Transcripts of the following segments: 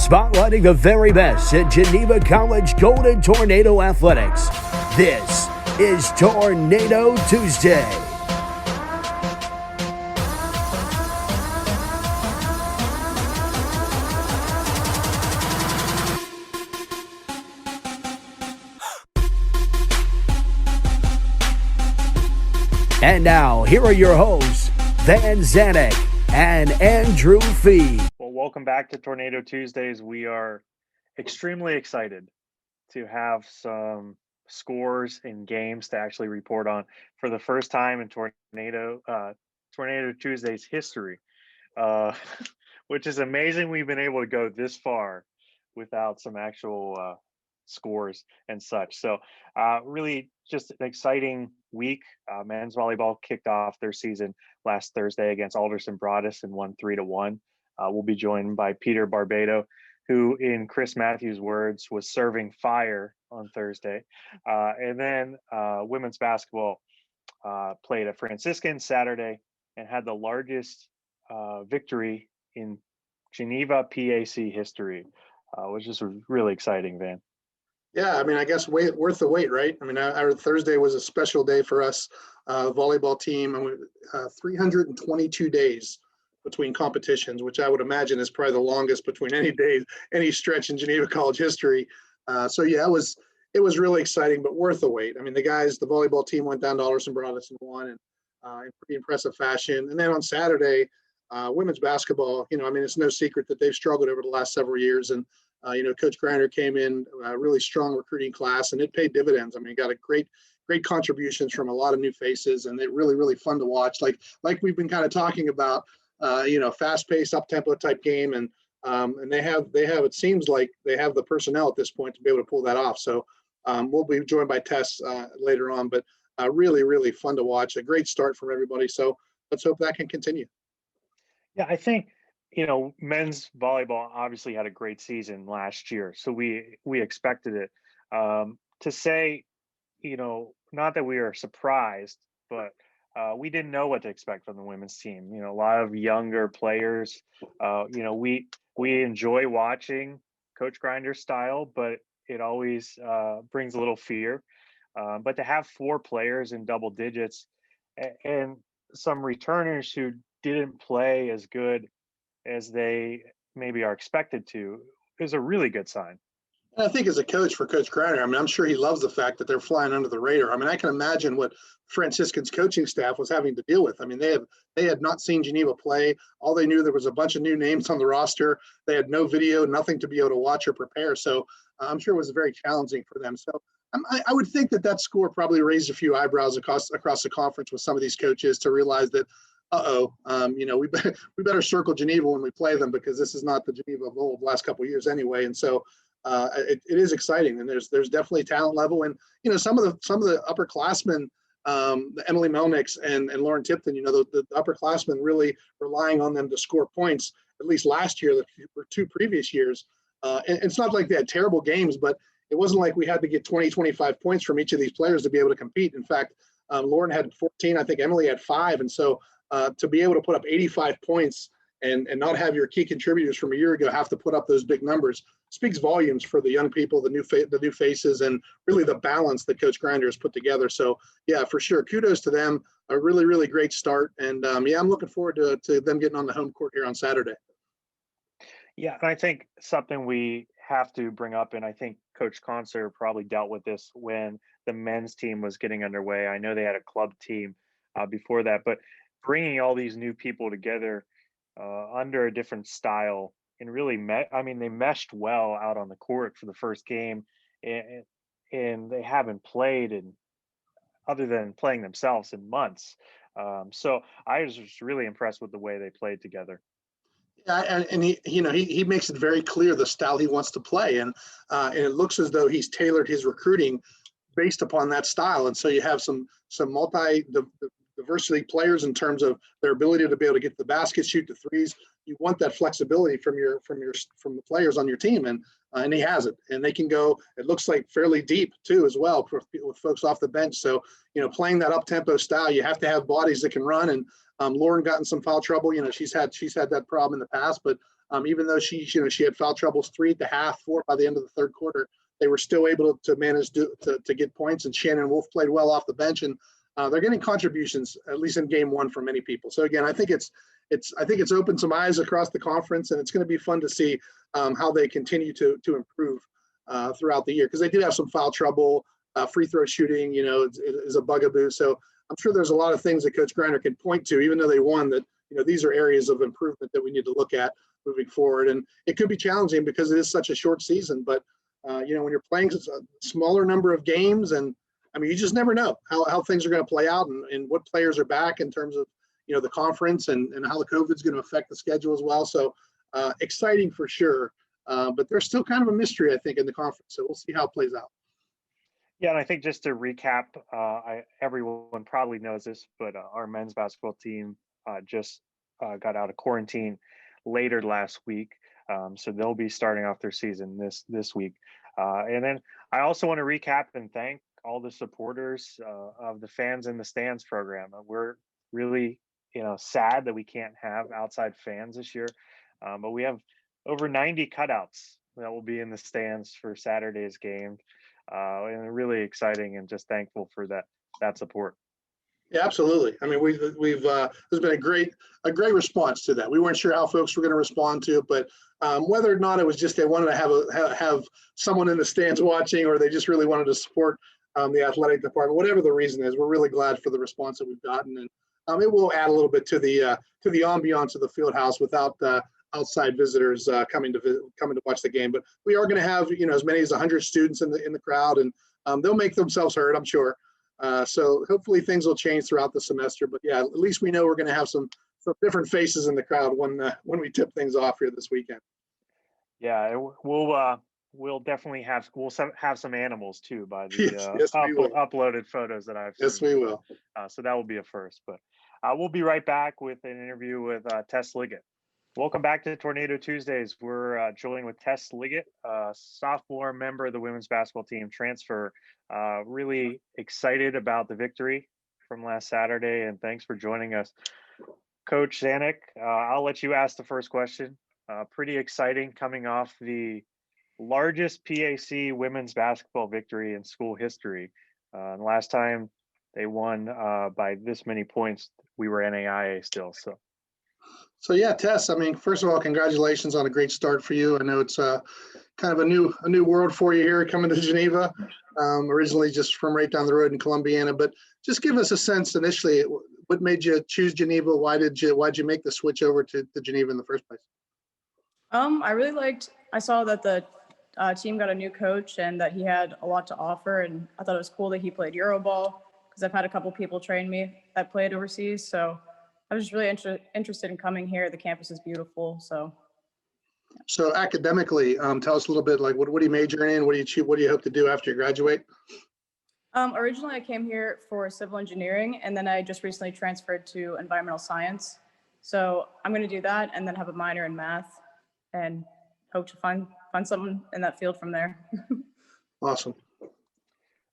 spotlighting the very best at Geneva College Golden Tornado Athletics. This is Tornado Tuesday. And now, here are your hosts, Van Zanik and Andrew Fee. Well, welcome back to Tornado Tuesdays. We are extremely excited to have some scores and games to actually report on for the first time in Tornado Tuesdays history, which is amazing. We've been able to go this far without some actual scores and such. So really just an exciting week. Men's volleyball kicked off their season last Thursday against Alderson Broadus and won 3-1. We'll be joined by Peter Barbato, who, in Chris Matthews' words, was serving fire on Thursday. And then women's basketball played at Franciscan Saturday and had the largest victory in Geneva PAC history, which is really exciting, Van. Yeah, I mean, I guess worth the wait, right? I mean, our Thursday was a special day for us, volleyball team, and 322 days between competitions, which I would imagine is probably the longest between any stretch in Geneva College history. So yeah, it was really exciting, but worth the wait. I mean, the volleyball team went down to Alderson Broadus and won in pretty impressive fashion. And then on Saturday, women's basketball, I mean, it's no secret that they've struggled over the last several years, and Coach Grinder came in a really strong recruiting class, and it paid dividends. I mean, got a great contributions from a lot of new faces, and they're really, really fun to watch. Like we've been kind of talking about, fast-paced, up-tempo type game, and they have. It seems like they have the personnel at this point to be able to pull that off. So we'll be joined by Tess later on, but really, really fun to watch. A great start from everybody. So let's hope that can continue. Yeah, I think. Men's volleyball obviously had a great season last year, so we expected it. To say, not that we are surprised, but we didn't know what to expect from the women's team. A lot of younger players. We enjoy watching Coach Grinder's style, but it always brings a little fear. But to have 4 players in double digits and some returners who didn't play as good as they maybe are expected to is a really good sign. And I think as a coach for Coach Grinder, I mean, I'm sure he loves the fact that they're flying under the radar. I mean, I can imagine what Franciscan's coaching staff was having to deal with. I mean, they had not seen Geneva play. All they knew, there was a bunch of new names on the roster. They had no video, nothing to be able to watch or prepare. So I'm sure it was very challenging for them. So I would think that score probably raised a few eyebrows across the conference with some of these coaches to realize that, we better circle Geneva when we play them, because this is not the Geneva of old the last couple of years anyway. And so it is exciting, and there's definitely talent level, and some of the upperclassmen, Emily Melnick's and Lauren Tipton, the upperclassmen really relying on them to score points. At least last year, for 2 previous years, and it's not like they had terrible games, but it wasn't like we had to get 20, 25 points from each of these players to be able to compete. In fact, Lauren had 14, I think Emily had 5, and so to be able to put up 85 points and not have your key contributors from a year ago have to put up those big numbers speaks volumes for the young people, the new faces, and really the balance that Coach Grinder has put together. So yeah, for sure, kudos to them. A really, really great start, and I'm looking forward to them getting on the home court here on Saturday. Yeah, and I think something we have to bring up, and I think Coach Concert probably dealt with this when the men's team was getting underway. I know they had a club team before that, but bringing all these new people together under a different style and really they meshed well out on the court for the first game, and they haven't played other than playing themselves in months. So I was just really impressed with the way they played together. Yeah, and he makes it very clear the style he wants to play, and it looks as though he's tailored his recruiting based upon that style. And so you have some diversity players in terms of their ability to be able to get to the basket, shoot the threes. You want that flexibility from the players on your team, and he has it. And they can go, it looks like, fairly deep too as well with folks off the bench. So playing that up tempo style, you have to have bodies that can run. And Lauren got in some foul trouble. She's had that problem in the past, but Even though she had foul troubles 3 at the half, 4 by the end of the third quarter, they were still able to manage to get points. And Shannon Wolf played well off the bench, and they're getting contributions at least in game one from many people. So again, I think it's opened some eyes across the conference, and it's going to be fun to see how they continue to improve throughout the year, because they did have some foul trouble. Free throw shooting, is a bugaboo. So I'm sure there's a lot of things that Coach Griner can point to, even though they won, that these are areas of improvement that we need to look at moving forward. And it could be challenging because it is such a short season, but when you're playing a smaller number of games, and I mean, you just never know how things are going to play out, and what players are back in terms of the conference, and how the COVID is going to affect the schedule as well. So exciting for sure, but there's still kind of a mystery, I think, in the conference. So we'll see how it plays out. Yeah, and I think just to recap, everyone probably knows this, but our men's basketball team just got out of quarantine later last week, so they'll be starting off their season this week. And then I also want to recap and thank all the supporters of the Fans in the Stands program. We're really sad that we can't have outside fans this year, but we have over 90 cutouts that will be in the stands for Saturday's game. And really exciting, and just thankful for that support. Yeah, absolutely. I mean, we've there's been a great response to that. We weren't sure how folks were going to respond to it, but whether or not it was just they wanted to have someone in the stands watching, or they just really wanted to support the athletic department, whatever the reason is, we're really glad for the response that we've gotten, and it will add a little bit to the ambiance of the field house without outside visitors coming to watch the game. But we are going to have as many as 100 students in the crowd, and they'll make themselves heard, I'm sure. So hopefully things will change throughout the semester. But yeah, at least we know we're going to have some different faces in the crowd when we tip things off here this weekend. Yeah, we'll definitely have some animals too by the yes, uploaded photos that I've seen. Yes, we will. So that will be a first. But we'll be right back with an interview with Tess Liggett. Welcome back to Tornado Tuesdays. We're joined with Tess Liggett, sophomore member of the women's basketball team, transfer. Really excited about the victory from last Saturday, and thanks for joining us. Coach Zanuck, I'll let you ask the first question. Pretty exciting, coming off the largest PAC women's basketball victory in school history. And last time they won by this many points, we were NAIA still. So yeah, Tess, I mean, first of all, congratulations on a great start for you. I know it's kind of a new world for you here coming to Geneva, originally just from right down the road in Columbiana. But just give us a sense initially, what made you choose Geneva? Why'd you make the switch over to Geneva in the first place? I saw that the team got a new coach and that he had a lot to offer. And I thought it was cool that he played Euroball, because I've had a couple people train me that played overseas. So I was just really interested in coming here. The campus is beautiful. So academically, tell us a little bit, like what are you majoring in? What do you hope to do after you graduate? Originally, I came here for civil engineering, and then I just recently transferred to environmental science. So I'm going to do that and then have a minor in math, and hope to find something in that field from there. Awesome.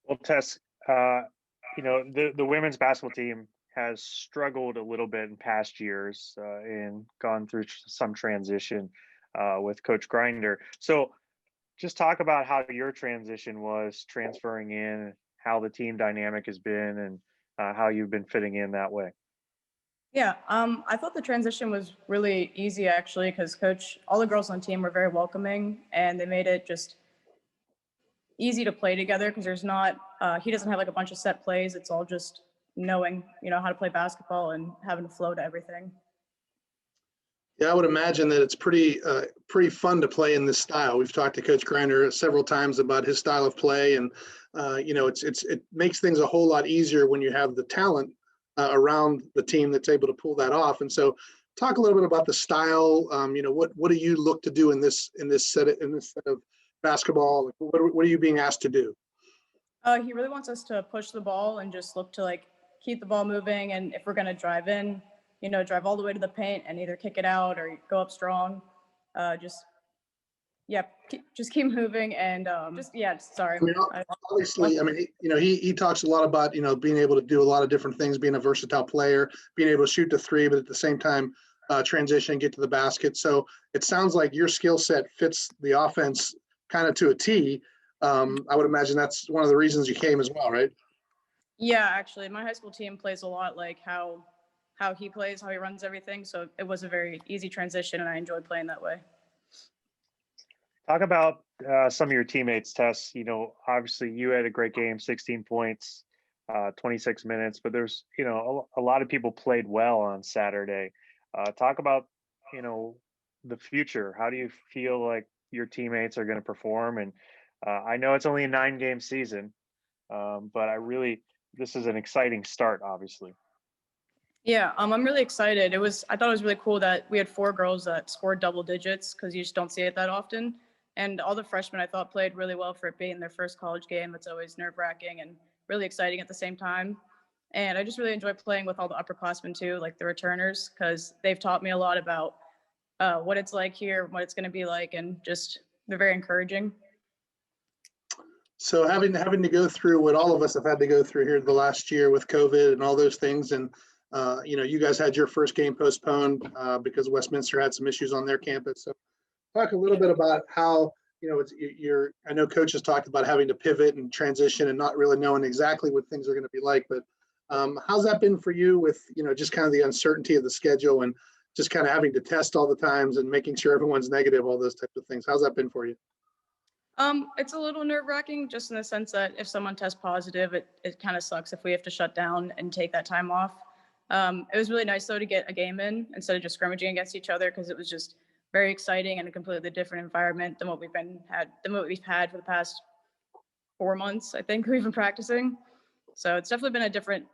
Well, Tess, the women's basketball team has struggled a little bit in past years and gone through some transition with Coach Griner. So just talk about how your transition was transferring in, how the team dynamic has been, and how you've been fitting in that way. Yeah, I thought the transition was really easy, actually, because all the girls on the team were very welcoming, and they made it just easy to play together, because he doesn't have like a bunch of set plays. It's all just knowing, how to play basketball and having to flow to everything. Yeah, I would imagine that it's pretty fun to play in this style. We've talked to Coach Griner several times about his style of play, and it makes things a whole lot easier when you have the talent around the team that's able to pull that off. And so, talk a little bit about the style. What do you look to do in this set of basketball? What are you being asked to do? He really wants us to push the ball and just look to keep the ball moving. And if we're going to drive in, drive all the way to the paint and either kick it out or go up strong. Just keep moving and sorry. Obviously, he talks a lot about, being able to do a lot of different things, being a versatile player, being able to shoot the three, but at the same time, transition, get to the basket. So it sounds like your skill set fits the offense kind of to a T. I would imagine that's one of the reasons you came as well, right? Yeah, actually, my high school team plays a lot like how he plays, how he runs everything. So it was a very easy transition, and I enjoyed playing that way. Talk about some of your teammates, Tess. Obviously you had a great game, 16 points, 26 minutes, but there's, a lot of people played well on Saturday. Talk about, the future. How do you feel like your teammates are going to perform? And I know it's only a 9-game season, but this is an exciting start, obviously. Yeah, I'm really excited. I thought it was really cool that we had 4 girls that scored double digits because you just don't see it that often. And all the freshmen I thought played really well for it being their first college game. It's always nerve-wracking and really exciting at the same time. And I just really enjoy playing with all the upperclassmen too, like the returners, because they've taught me a lot about what it's like here, what it's going to be like, and just they're very encouraging. So having to go through what all of us have had to go through here the last year with COVID and all those things, and you guys had your first game postponed because Westminster had some issues on their campus. So talk a little bit about how I know Coach has talked about having to pivot and transition and not really knowing exactly what things are going to be like, but how's that been for you with just kind of the uncertainty of the schedule and just kind of having to test all the times and making sure everyone's negative, all those types of things? How's that been for you? It's a little nerve-wracking just in the sense that if someone tests positive, it kind of sucks if we have to shut down and take that time off. It was really nice though to get a game in instead of just scrimmaging against each other, because it was just very exciting and a completely different environment than what we've had for the past 4 months. I think we've been practicing, so it's definitely been a different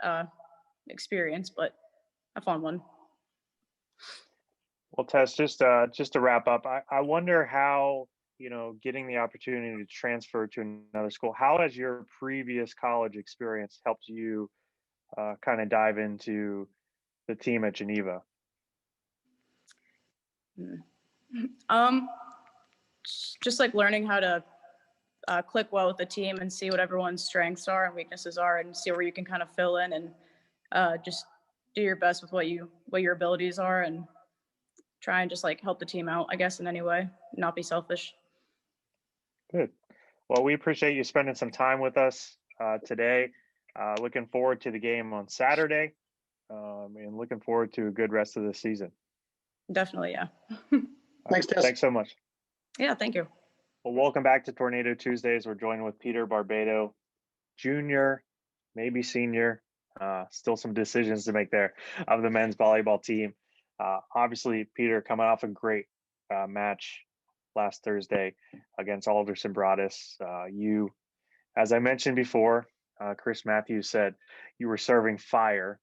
experience, but a fun one. Well, Tess, just to wrap up, I wonder how, getting the opportunity to transfer to another school, how has your previous college experience helped you kind of dive into the team at Geneva? Just like learning how to click well with the team and see what everyone's strengths are and weaknesses are, and see where you can kind of fill in and just do your best with what your abilities are, and try and just like help the team out, I guess, in any way, not be selfish. Good. Well, we appreciate you spending some time with us today. Looking forward to the game on Saturday, and looking forward to a good rest of the season. Definitely, yeah. Thanks, Tess. Thanks so much. Yeah, thank you. Well, welcome back to Tornado Tuesdays. We're joined with Peter Barbato, junior, maybe senior. Still some decisions to make there of the men's volleyball team. Obviously, Peter coming off a great match last Thursday against Alderson Broaddus. You, as I mentioned before, Chris Matthews said you were serving fire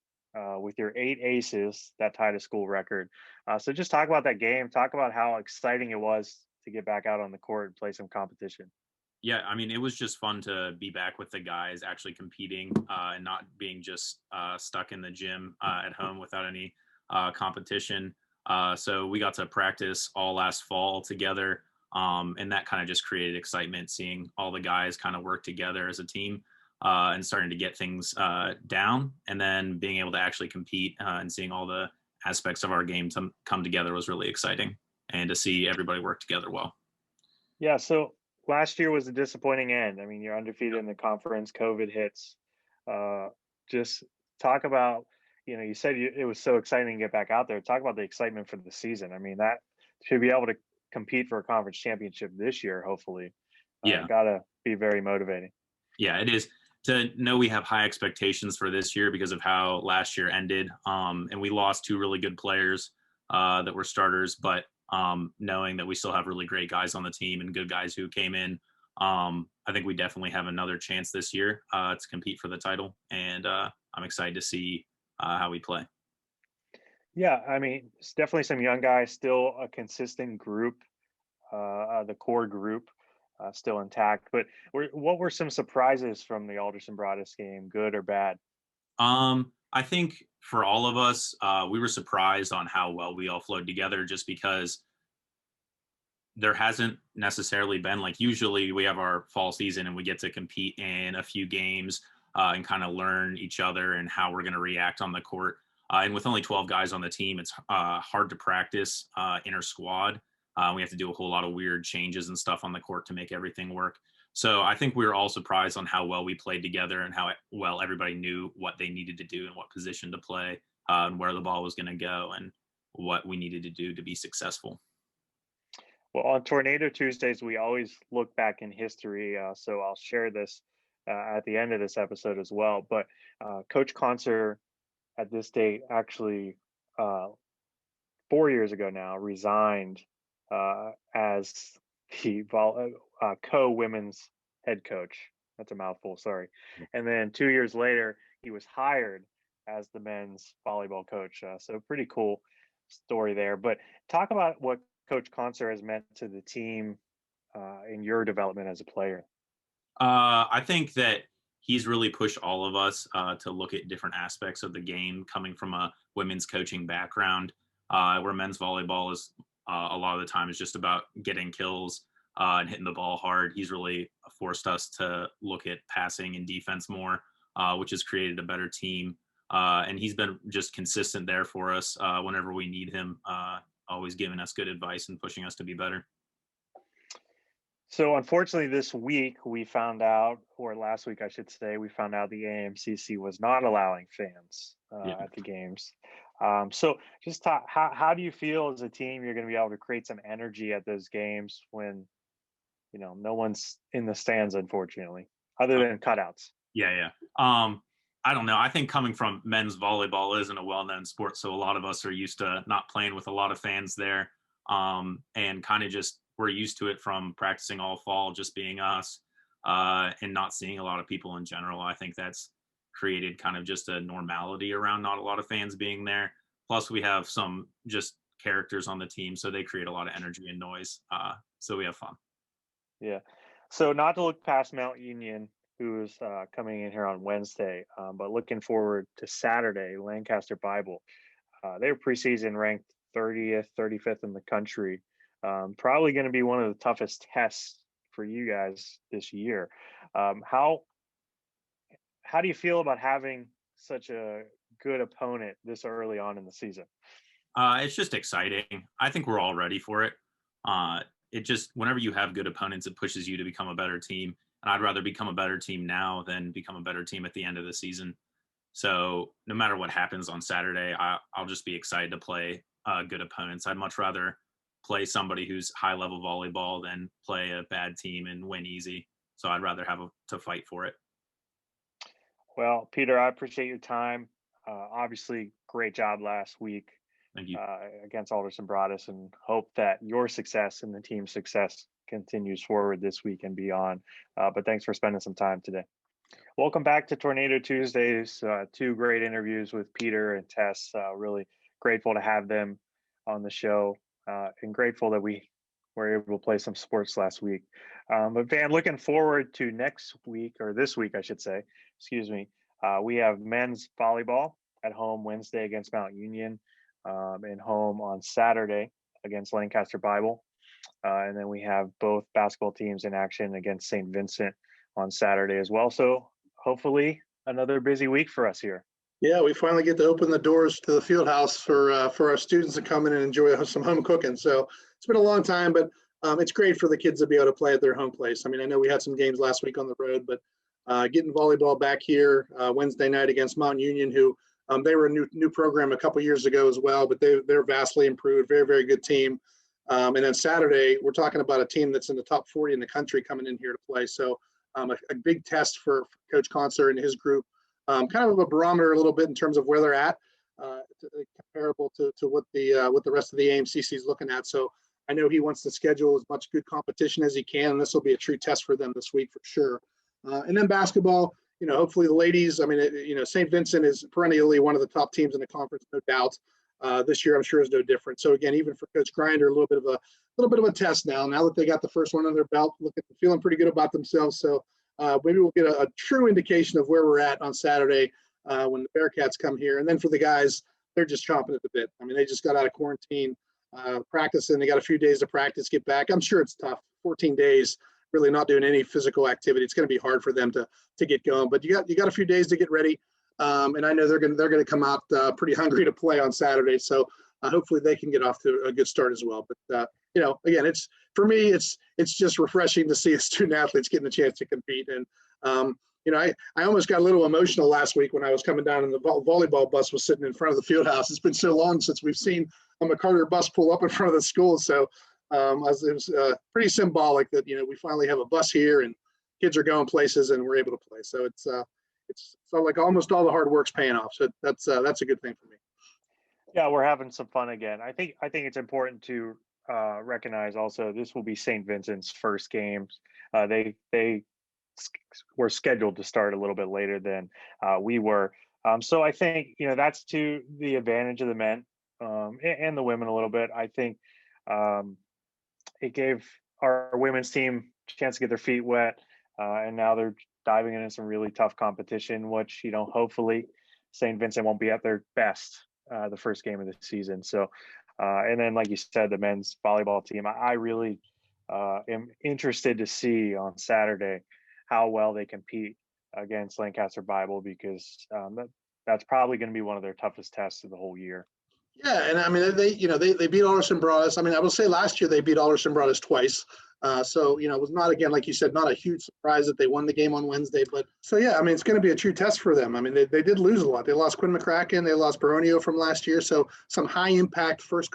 with your 8 aces that tied a school record. So just talk about that game. Talk about how exciting it was to get back out on the court and play some competition. Yeah, I mean, it was just fun to be back with the guys actually competing and not being just stuck in the gym at home without any competition. So we got to practice all last fall together, and that kind of just created excitement, seeing all the guys kind of work together as a team and starting to get things down, and then being able to actually compete and seeing all the aspects of our game come together was really exciting, and to see everybody work together well. Yeah, so last year was a disappointing end. I mean, you're undefeated in the conference, COVID hits. Just talk about, you said it was so exciting to get back out there. Talk about the excitement for the season. I mean, that should be able to compete for a conference championship this year, hopefully. Yeah. Gotta be very motivating. Yeah, it is. To know we have high expectations for this year because of how last year ended. And we lost 2 really good players that were starters, but knowing that we still have really great guys on the team and good guys who came in, I think we definitely have another chance this year to compete for the title. And I'm excited to see how we play. Yeah, I mean, it's definitely some young guys, still a consistent group, the core group still intact. But what were some surprises from the Alderson Broaddus game, good or bad? I think for all of us, we were surprised on how well we all flowed together, just because there hasn't necessarily been, like, usually we have our fall season and we get to compete in a few games and kind of learn each other and how we're going to react on the court. And with only 12 guys on the team, it's hard to practice inter-squad. We have to do a whole lot of weird changes and stuff on the court to make everything work. So I think we were all surprised on how well we played together and how well everybody knew what they needed to do and what position to play and where the ball was going to go and what we needed to do to be successful. Well, on Tornado Tuesdays, we always look back in history. So I'll share this at the end of this episode as well. But Coach Concert at this date actually 4 years ago now resigned as the co-women's head coach. That's a mouthful, sorry. And then 2 years later, he was hired as the men's volleyball coach. So pretty cool story there. But talk about what Coach Concert has meant to the team in your development as a player. I think that he's really pushed all of us to look at different aspects of the game coming from a women's coaching background, where men's volleyball is a lot of the time is just about getting kills and hitting the ball hard. He's really forced us to look at passing and defense more, which has created a better team. And he's been just consistent there for us whenever we need him, always giving us good advice and pushing us to be better. So unfortunately this week we found out, or last week I should say, we found out the AMCC was not allowing fans at the games. So just how do you feel as a team you're going to be able to create some energy at those games when, you know, no one's in the stands, unfortunately, other than cutouts? Yeah. I don't know. I think coming from men's volleyball isn't a well-known sport, so a lot of us are used to not playing with a lot of fans there, and kind of just we're used to it from practicing all fall, just being us, and not seeing a lot of people in general. I think that's created kind of just a normality around not a lot of fans being there. Plus, we have some just characters on the team, so they create a lot of energy and noise. So we have fun. Yeah. So not to look past Mount Union, who's coming in here on Wednesday, but looking forward to Saturday, Lancaster Bible. They're preseason ranked 30th, 35th in the country. Probably going to be one of the toughest tests for you guys this year. How do you feel about having such a good opponent this early on in the season? It's just exciting. I think we're all ready for it. It just, whenever you have good opponents, it pushes you to become a better team. And I'd rather become a better team now than become a better team at the end of the season. So no matter what happens on Saturday, I'll just be excited to play good opponents. I'd much rather play somebody who's high-level volleyball than play a bad team and win easy. So I'd rather have to fight for it. Well, Peter, I appreciate your time. Obviously, great job last week. Thank you. Against Alderson Broaddus, and hope that your success and the team's success continues forward this week and beyond. But thanks for spending some time today. Welcome back to Tornado Tuesdays. Two great interviews with Peter and Tess. Really grateful to have them on the show, and grateful that we were able to play some sports last week. But Van, looking forward to next week, or this week, I should say, excuse me. We have men's volleyball at home Wednesday against Mount Union, and home on Saturday against Lancaster Bible. And then we have both basketball teams in action against St. Vincent on Saturday as well. So hopefully another busy week for us here. Yeah, we finally get to open the doors to the field house for our students to come in and enjoy some home cooking. So it's been a long time, but it's great for the kids to be able to play at their home place. I mean, I know we had some games last week on the road, but getting volleyball back here Wednesday night against Mount Union, who they were a new program a couple years ago as well, but they're vastly improved, very, very good team. And then Saturday, we're talking about a team that's in the top 40 in the country coming in here to play. So a big test for Coach Concert and his group, kind of a barometer a little bit in terms of where they're at, comparable to what the rest of the AMCC is looking at. So I know he wants to schedule as much good competition as he can, and this will be a true test for them this week for sure. And then basketball, you know, hopefully the ladies, I mean, St. Vincent is perennially one of the top teams in the conference, no doubt. This year, I'm sure, is no different. So again, even for Coach Grinder, a little bit of a test now that they got the first one on their belt, feeling pretty good about themselves. So maybe we'll get a true indication of where we're at on Saturday when the Bearcats come here. And then for the guys, they're just chomping at the bit. I mean, they just got out of quarantine, practicing. They got a few days to practice, get back. I'm sure it's tough. 14 days, really not doing any physical activity. It's going to be hard for them to get going. But you got a few days to get ready. And I know they're going to come out pretty hungry to play on Saturday. So hopefully they can get off to a good start as well. But again, for me, it's just refreshing to see student athletes getting a chance to compete. And I almost got a little emotional last week when I was coming down and the volleyball bus was sitting in front of the field house. It's been so long since we've seen a McCarter bus pull up in front of the school. So it was pretty symbolic that, we finally have a bus here and kids are going places and we're able to play. So it's so like almost all the hard work's paying off. So that's a good thing for me. Yeah, we're having some fun again. I think it's important to recognize also this will be St. Vincent's first games. They were scheduled to start a little bit later than we were. So I think that's to the advantage of the men and the women a little bit. I think it gave our women's team a chance to get their feet wet, and now they're diving into some really tough competition, which hopefully St. Vincent won't be at their best the first game of the season. So, and then like you said, the men's volleyball team, I really am interested to see on Saturday how well they compete against Lancaster Bible, because that's probably going to be one of their toughest tests of the whole year. Yeah, and I mean they beat Alderson Broaddus. I mean, I will say last year they beat Alderson Broaddus twice. So it was not, again, like you said, not a huge surprise that they won the game on Wednesday. But so yeah, I mean it's going to be a true test for them. I mean they did lose a lot. They lost Quinn McCracken, they lost Baronio from last year. So some high impact first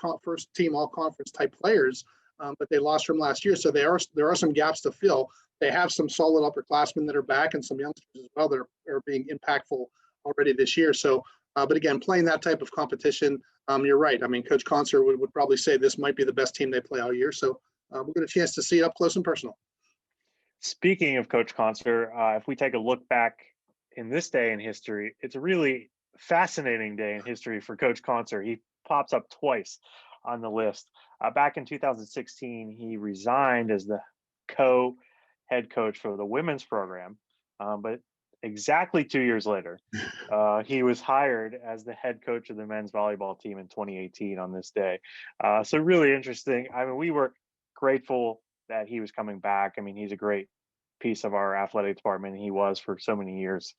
team all conference type players, but they lost from last year. So there are some gaps to fill. They have some solid upperclassmen that are back and some youngsters as well that are being impactful already this year. So. But again, playing that type of competition, you're right. I mean, Coach Concert would probably say this might be the best team they play all year. So we'll get a chance to see it up close and personal. Speaking of Coach Concert, if we take a look back in this day in history, it's a really fascinating day in history for Coach Concert. He pops up twice on the list. Back in 2016, he resigned as the co-head coach for the women's program, but exactly 2 years later, he was hired as the head coach of the men's volleyball team in 2018 on this day. So really interesting. I mean, we were grateful that he was coming back. I mean, he's a great piece of our athletic department. He was for so many years.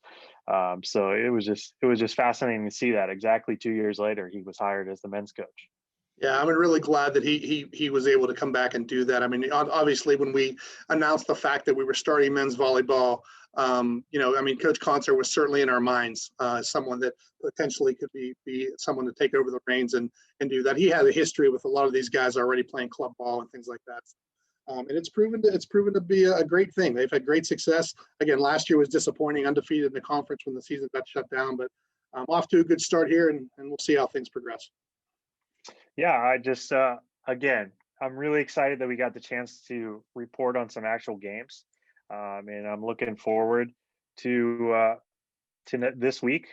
So it was just fascinating to see that exactly 2 years later, he was hired as the men's coach. Yeah, I'm really glad that he was able to come back and do that. I mean, obviously, when we announced the fact that we were starting men's volleyball, I mean, Coach Concert was certainly in our minds as someone that potentially could be someone to take over the reins and do that. He had a history with a lot of these guys already playing club ball and things like that. And it's proven to be a great thing. They've had great success. Again, last year was disappointing, undefeated in the conference when the season got shut down, but off to a good start here, and we'll see how things progress. Yeah, I just again, I'm really excited that we got the chance to report on some actual games, and I'm looking forward to this week,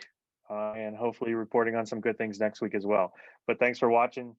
and hopefully reporting on some good things next week as well. But thanks for watching.